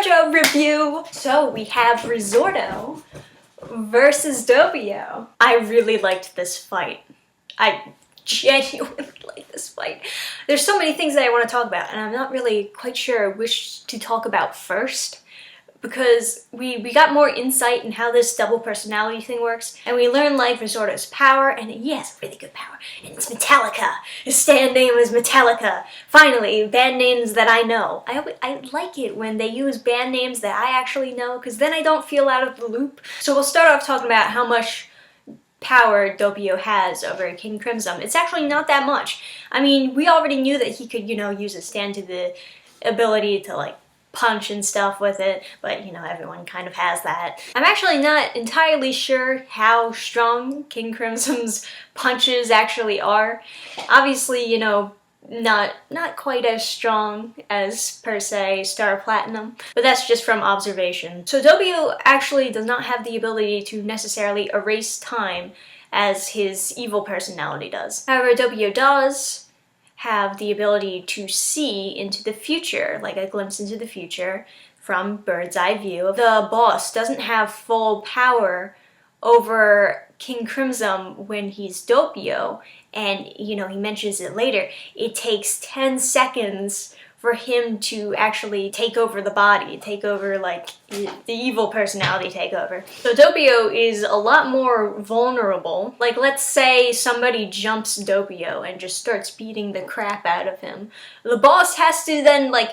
Jojo review! So we have Risotto versus Doppio. I really liked this fight. I genuinely like this fight. There's so many things that I want to talk about, and I'm not really quite sure which to talk about first, because we got more insight in how this double personality thing works, and we learned like Risotto's power, and he has really good power, and it's Metallica. His stand name is Metallica. Finally, band names that I know. I like it when they use band names that I actually know, because then I don't feel out of the loop. So we'll start off talking about how much power Doppio has over King Crimson. It's actually not that much. I mean, we already knew that he could, use his stand to the ability to like punch and stuff with it, but everyone kind of has that. I'm actually not entirely sure how strong King Crimson's punches actually are. Obviously, not quite as strong as, per se, Star Platinum, but that's just from observation. So Doppio actually does not have the ability to necessarily erase time as his evil personality does. However, Doppio does have the ability to see into the future, like a glimpse into the future from bird's eye view. The boss doesn't have full power over King Crimson when he's Doppio, and he mentions it later. It takes 10 seconds for him to actually take over the body, take over like the evil personality take over. So Doppio is a lot more vulnerable. Like, let's say somebody jumps Doppio and just starts beating the crap out of him. The boss has to then like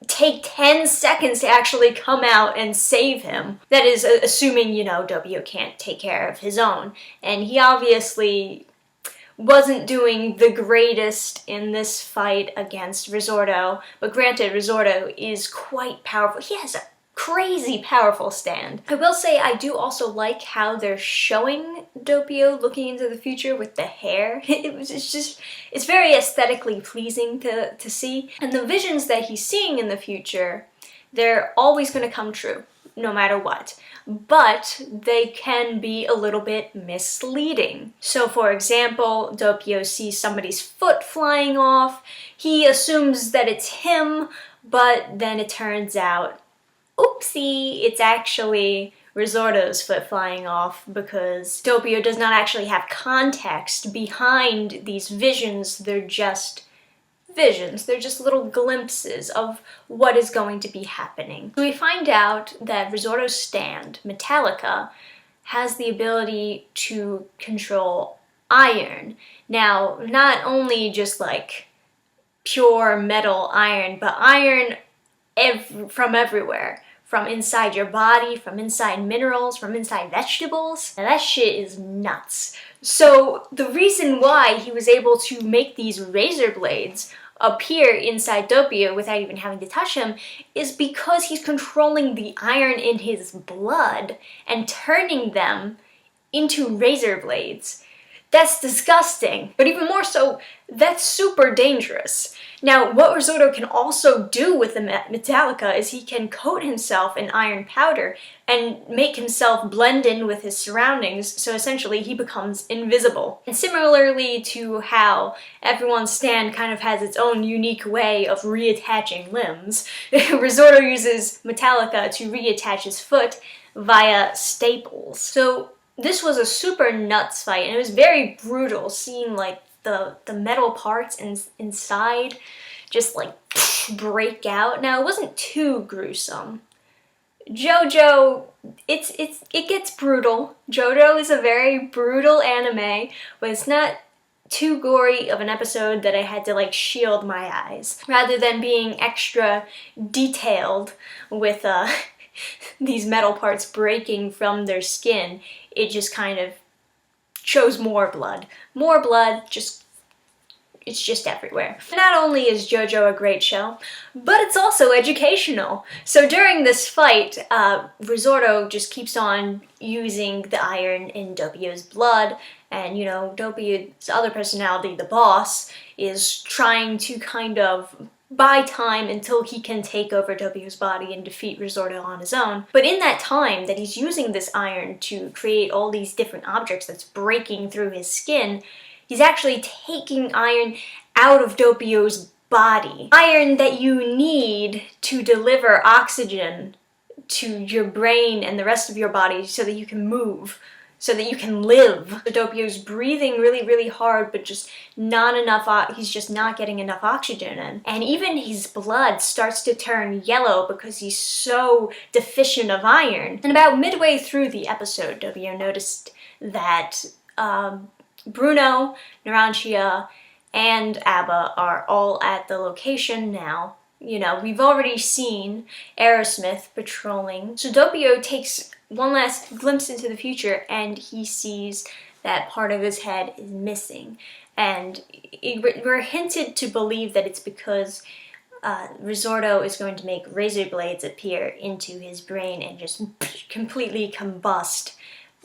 take 10 seconds to actually come out and save him. That is assuming, Doppio can't take care of his own. And he obviously wasn't doing the greatest in this fight against Risotto, but granted, Risotto is quite powerful. He has a crazy powerful stand. I will say I do also like how they're showing Doppio looking into the future with the hair. It's very aesthetically pleasing to see. And the visions that he's seeing in the future, they're always going to come true, no matter what. But they can be a little bit misleading. So for example, Doppio sees somebody's foot flying off. He assumes that it's him, but then it turns out, oopsie, it's actually Risotto's foot flying off, because Doppio does not actually have context behind these visions. They're just visions. They're just little glimpses of what is going to be happening. So we find out that Risotto's stand, Metallica, has the ability to control iron. Now, not only just like pure metal iron, but iron from everywhere. From inside your body, from inside minerals, from inside vegetables. And that shit is nuts. So the reason why he was able to make these razor blades appear inside Doppio without even having to touch him is because he's controlling the iron in his blood and turning them into razor blades. That's disgusting, but even more so, that's super dangerous. Now, what Risotto can also do with the Metallica is he can coat himself in iron powder and make himself blend in with his surroundings, so essentially he becomes invisible. And similarly to how everyone's stand kind of has its own unique way of reattaching limbs, Risotto uses Metallica to reattach his foot via staples. So this was a super nuts fight, and it was very brutal seeing like the metal parts inside just like break out. Now, it wasn't too gruesome. Jojo, it gets brutal. Jojo is a very brutal anime, but it's not too gory of an episode that I had to like shield my eyes. Rather than being extra detailed with these metal parts breaking from their skin, it just kind of shows more blood. More blood, it's just everywhere. Not only is Jojo a great show, but it's also educational. So during this fight, Risotto just keeps on using the iron in Doppio's blood, and Doppio's other personality, the boss, is trying to kind of buy time until he can take over Doppio's body and defeat Risotto on his own. But in that time that he's using this iron to create all these different objects that's breaking through his skin, he's actually taking iron out of Doppio's body. Iron that you need to deliver oxygen to your brain and the rest of your body so that you can move, so that you can live. Doppio's breathing really, really hard, but just not enough, he's just not getting enough oxygen in. And even his blood starts to turn yellow because he's so deficient of iron. And about midway through the episode, Doppio noticed that Bruno, Narantia, and Abba are all at the location now. You know, we've already seen Aerosmith patrolling. So Doppio takes one last glimpse into the future and he sees that part of his head is missing. And we're hinted to believe that it's because Risotto is going to make razor blades appear into his brain and just completely combust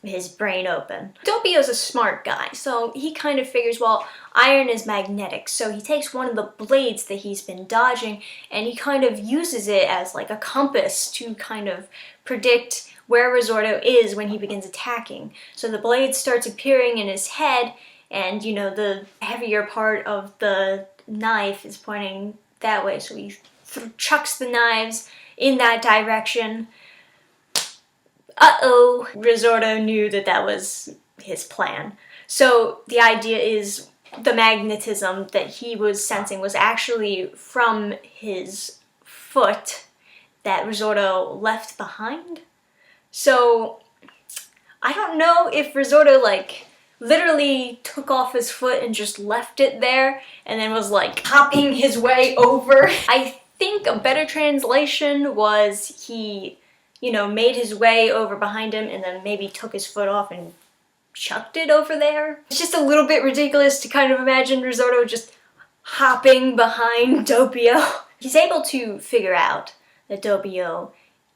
his brain open. Doppio's a smart guy, so he kind of figures, well, iron is magnetic, so he takes one of the blades that he's been dodging and he kind of uses it as like a compass to kind of predict where Risotto is when he begins attacking. So the blade starts appearing in his head, and you know, the heavier part of the knife is pointing that way, so he chucks the knives in that direction. Uh-oh! Risotto knew that that was his plan. So the idea is the magnetism that he was sensing was actually from his foot that Risotto left behind. So I don't know if Risotto like literally took off his foot and just left it there and then was like hopping his way over. I think a better translation was he, you know, made his way over behind him and then maybe took his foot off and chucked it over there. It's just a little bit ridiculous to kind of imagine Risotto just hopping behind Doppio. He's able to figure out that Doppio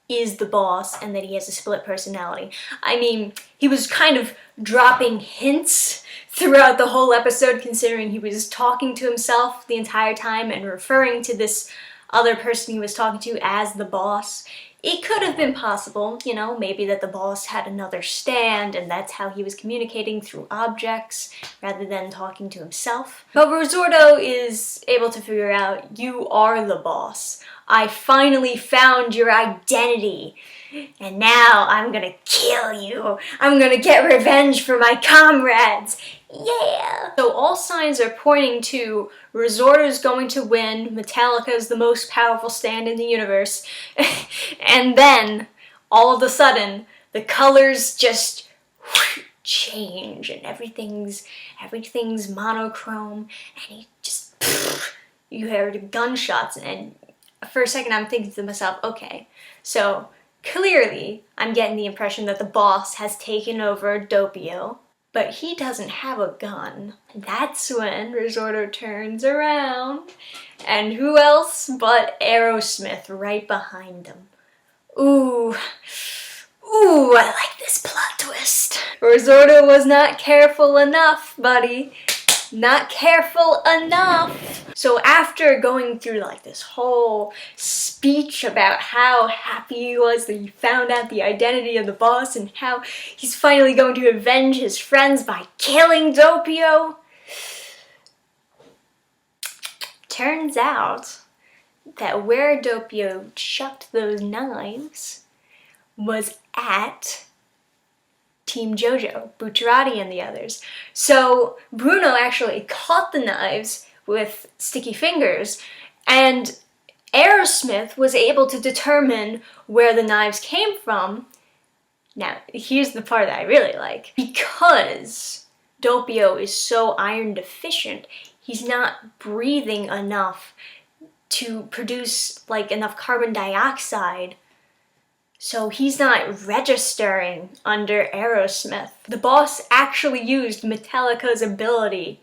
is the boss and that he has a split personality. I mean, he was kind of dropping hints throughout the whole episode, considering he was talking to himself the entire time and referring to this other person he was talking to as the boss. It could have been possible, you know, maybe that the boss had another stand and that's how he was communicating through objects rather than talking to himself. But Risotto is able to figure out, you are the boss. I finally found your identity. And now I'm gonna kill you. I'm gonna get revenge for my comrades. Yeah! So all signs are pointing to Risotto's going to win. Metallica is the most powerful stand in the universe. And then, all of a sudden, the colors just change and everything's monochrome, and he just, you heard gunshots, and for a second I'm thinking to myself, okay, so clearly I'm getting the impression that the boss has taken over Doppio, but he doesn't have a gun. That's when Risotto turns around, and who else but Aerosmith right behind him. Ooh, I like this plot twist. Risotto was not careful enough, buddy. Not careful enough. So after going through like this whole speech about how happy he was that he found out the identity of the boss and how he's finally going to avenge his friends by killing Doppio, turns out that where Doppio chucked those knives was at Team Jojo, Bucciarati and the others. So Bruno actually caught the knives with sticky fingers, and Aerosmith was able to determine where the knives came from. Now, here's the part that I really like. Because Doppio is so iron deficient, he's not breathing enough to produce like enough carbon dioxide, so he's not registering under Aerosmith. The boss actually used Metallica's ability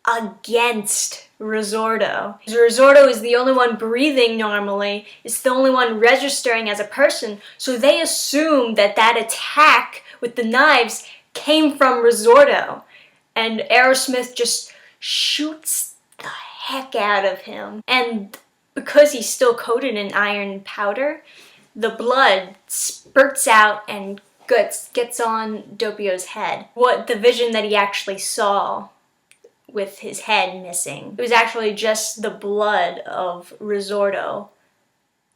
against Risotto. Risotto is the only one breathing normally, it's the only one registering as a person, so they assume that that attack with the knives came from Risotto, and Aerosmith just shoots the heck out of him. And because he's still coated in iron powder, the blood spurts out and gets on Doppio's head. What the vision that he actually saw with his head missing. It was actually just the blood of Risotto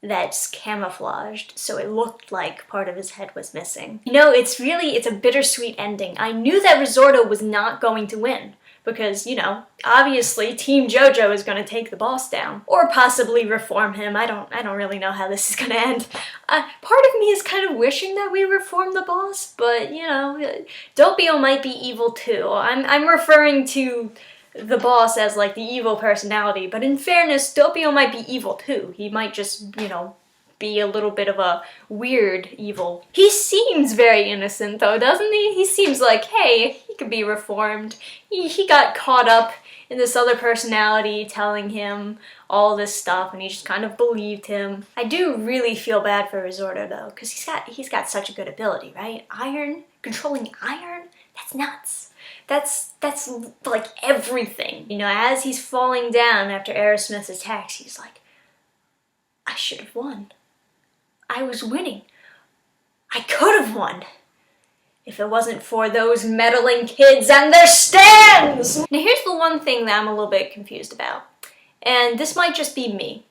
that's camouflaged, so it looked like part of his head was missing. You know, it's a bittersweet ending. I knew that Risotto was not going to win, because, you know, obviously Team Jojo is going to take the boss down. Or possibly reform him. I don't really know how this is going to end. Part of me is kind of wishing that we reform the boss, but, you know, Doppio might be evil too. I'm referring to the boss as like the evil personality, but in fairness, Doppio might be evil too. He might just, you know, be a little bit of a weird evil. He seems very innocent though, doesn't he? He seems like, hey, he could be reformed. He got caught up in this other personality telling him all this stuff, and he just kind of believed him. I do really feel bad for Risotto though, because he's got such a good ability, right? Iron, controlling iron? That's nuts. That's like everything. You know, as he's falling down after Aerosmith's attacks, he's like, I should have won. I was winning. I could have won if it wasn't for those meddling kids and their stands! Now here's the one thing that I'm a little bit confused about. And this might just be me.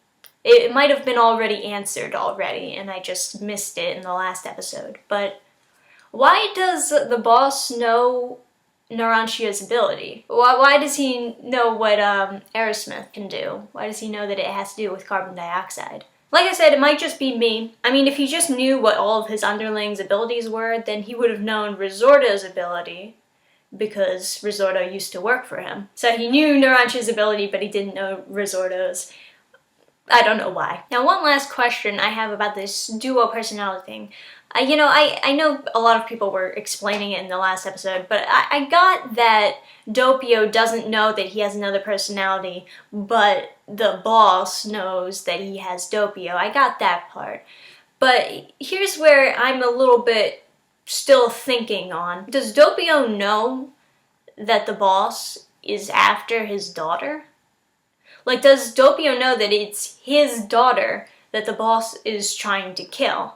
It might have been already answered already, and I just missed it in the last episode. But why does the boss know Narancia's ability? Why does he know what Aerosmith can do? Why does he know that it has to do with carbon dioxide? Like I said, it might just be me. I mean, if he just knew what all of his underlings' abilities were, then he would have known Risotto's ability, because Risotto used to work for him. So he knew Narancia's ability, but he didn't know Risotto's. I don't know why. Now, one last question I have about this duo personality thing. You know, I know a lot of people were explaining it in the last episode, but I got that Doppio doesn't know that he has another personality, but the boss knows that he has Doppio. I got that part. But here's where I'm a little bit still thinking on. Does Doppio know that the boss is after his daughter? Like, does Doppio know that it's his daughter that the boss is trying to kill?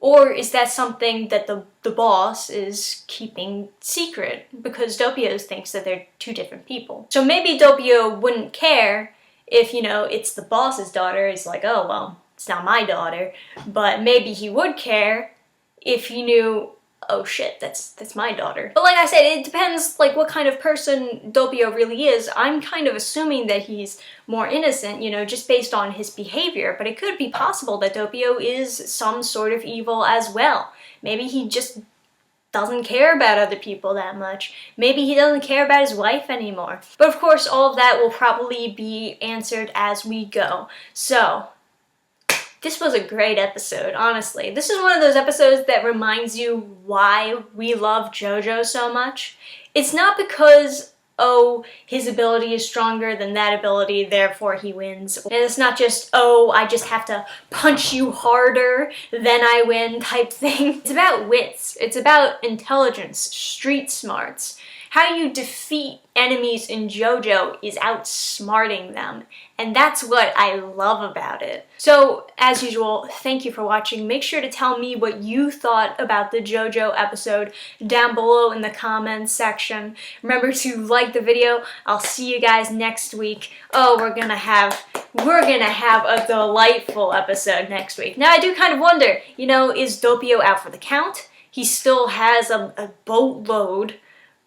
Or is that something that the boss is keeping secret because Doppio thinks that they're two different people? So maybe Doppio wouldn't care if, you know, it's the boss's daughter. He's like, oh, well, it's not my daughter. But maybe he would care if he knew, oh shit, that's my daughter. But like I said, it depends like what kind of person Doppio really is. I'm kind of assuming that he's more innocent, you know, just based on his behavior, but it could be possible that Doppio is some sort of evil as well. Maybe he just doesn't care about other people that much. Maybe he doesn't care about his wife anymore. But of course, all of that will probably be answered as we go. So, this was a great episode, honestly. This is one of those episodes that reminds you why we love Jojo so much. It's not because, oh, his ability is stronger than that ability, therefore he wins. And it's not just, oh, I just have to punch you harder, then I win type thing. It's about wits. It's about intelligence, street smarts. How you defeat enemies in Jojo is outsmarting them, and that's what I love about it. So, as usual, thank you for watching. Make sure to tell me what you thought about the Jojo episode down below in the comments section. Remember to like the video. I'll see you guys next week. Oh, we're gonna have a delightful episode next week. Now, I do kind of wonder, you know, is Doppio out for the count? He still has a boatload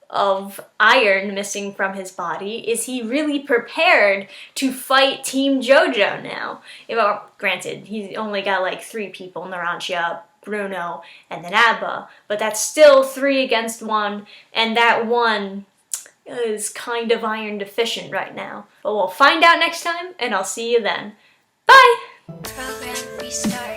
of iron missing from his body. Is he really prepared to fight Team Jojo now? Well, granted, he's only got like 3 people, Narancia, Bruno, and then Abba, but that's still 3 against 1, and that 1 is kind of iron deficient right now. But we'll find out next time, and I'll see you then. Bye! Program restart.